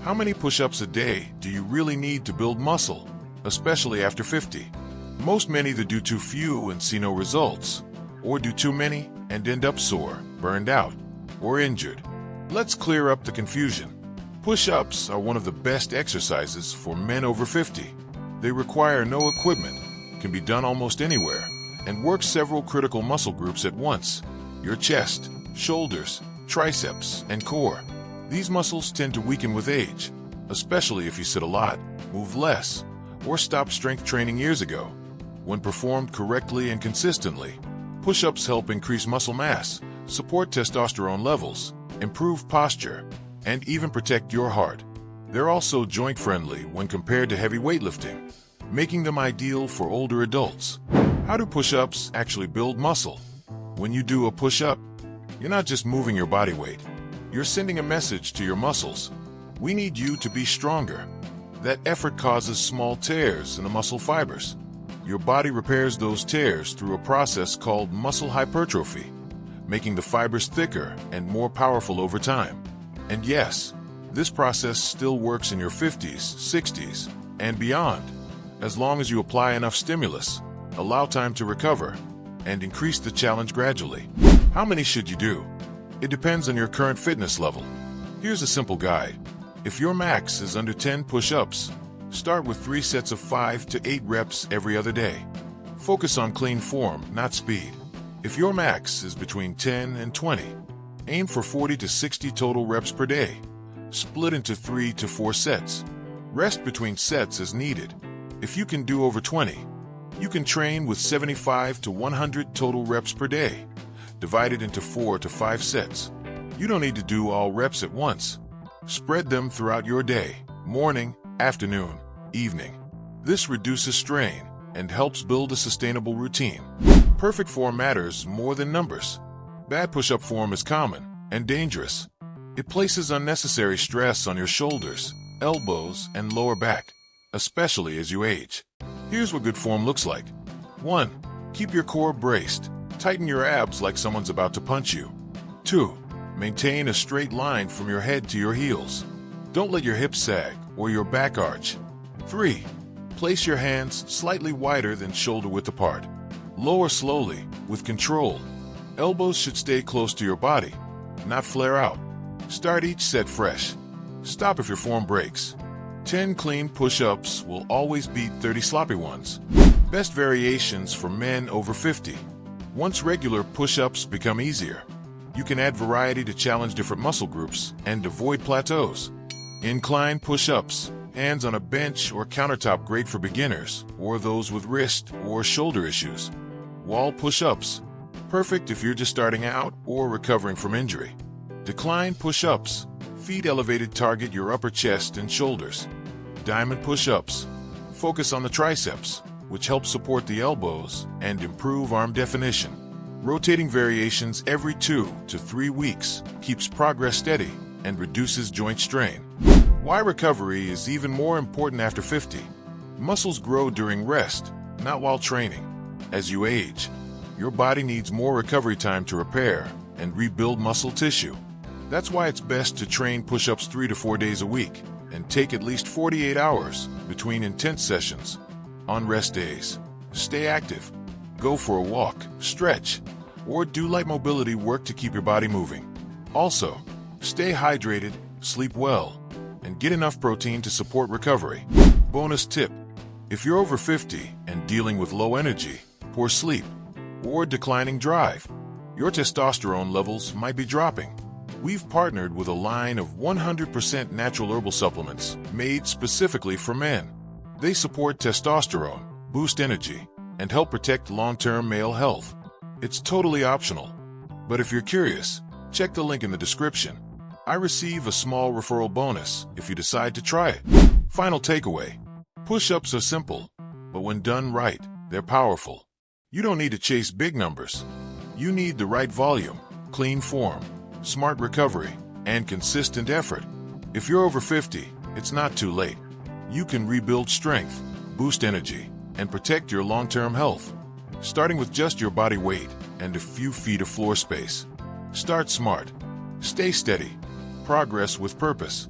How many push-ups a day do you really need to build muscle, especially after 50? Most men either do too few and see no results, or do too many and end up sore, burned out, or injured. Let's clear up the confusion. Push-ups are one of the best exercises for men over 50. They require no equipment, can be done almost anywhere, and work several critical muscle groups at once: your chest, shoulders, triceps, and core. These muscles tend to weaken with age, especially if you sit a lot, move less, or stop strength training years ago. When performed correctly and consistently, push-ups help increase muscle mass, support testosterone levels, improve posture, and even protect your heart. They're also joint-friendly when compared to heavy weightlifting, making them ideal for older adults. How do push-ups actually build muscle? When you do a push-up, you're not just moving your body weight. You're sending a message to your muscles. We need you to be stronger. That effort causes small tears in the muscle fibers. Your body repairs those tears through a process called muscle hypertrophy, making the fibers thicker and more powerful over time. And yes, this process still works in your 50s, 60s, and beyond, as long as you apply enough stimulus, allow time to recover, and increase the challenge gradually. How many should you do? It depends on your current fitness level. Here's a simple guide. If your max is under 10 push-ups, start with 3 sets of 5 to 8 reps every other day. Focus on clean form, not speed. If your max is between 10 and 20, aim for 40 to 60 total reps per day. Split into 3 to 4 sets. Rest between sets as needed. If you can do over 20, you can train with 75 to 100 total reps per day, divided into 4 to 5 sets. You don't need to do all reps at once. Spread them throughout your day, morning, afternoon, evening. This reduces strain and helps build a sustainable routine. Perfect form matters more than numbers. Bad push-up form is common and dangerous. It places unnecessary stress on your shoulders, elbows, and lower back, especially as you age. Here's what good form looks like. 1. Keep your core braced. Tighten your abs like someone's about to punch you. 2. Maintain a straight line from your head to your heels. Don't let your hips sag or your back arch. 3. Place your hands slightly wider than shoulder width apart. Lower slowly, with control. Elbows should stay close to your body, not flare out. Start each set fresh. Stop if your form breaks. 10 clean push-ups will always beat 30 sloppy ones. Best variations for men over 50. Once regular push-ups become easier, you can add variety to challenge different muscle groups and avoid plateaus. Incline push-ups, hands on a bench or countertop, great for beginners or those with wrist or shoulder issues. Wall push-ups, perfect if you're just starting out or recovering from injury. Decline push-ups, feet elevated, target your upper chest and shoulders. Diamond push-ups, focus on the triceps, which helps support the elbows and improve arm definition. Rotating variations every 2 to 3 weeks keeps progress steady and reduces joint strain. Why recovery is even more important after 50. Muscles grow during rest, not while training. As you age, your body needs more recovery time to repair and rebuild muscle tissue. That's why it's best to train push-ups 3 to 4 days a week and take at least 48 hours between intense sessions. On rest days, stay active. Go for a walk, stretch, or do light mobility work to keep your body moving. Also, stay hydrated, sleep well, and get enough protein to support recovery. Bonus tip: if you're over 50 and dealing with low energy, poor sleep, or declining drive, your testosterone levels might be dropping. We've partnered with a line of 100% natural herbal supplements made specifically for men. They support testosterone, boost energy, and help protect long-term male health. It's totally optional. But if you're curious, check the link in the description. I receive a small referral bonus if you decide to try it. Final takeaway: push-ups are simple, but when done right, they're powerful. You don't need to chase big numbers. You need the right volume, clean form, smart recovery, and consistent effort. If you're over 50, it's not too late. You can rebuild strength, boost energy, and protect your long-term health, starting with just your body weight and a few feet of floor space. Start smart. Stay steady. Progress with purpose.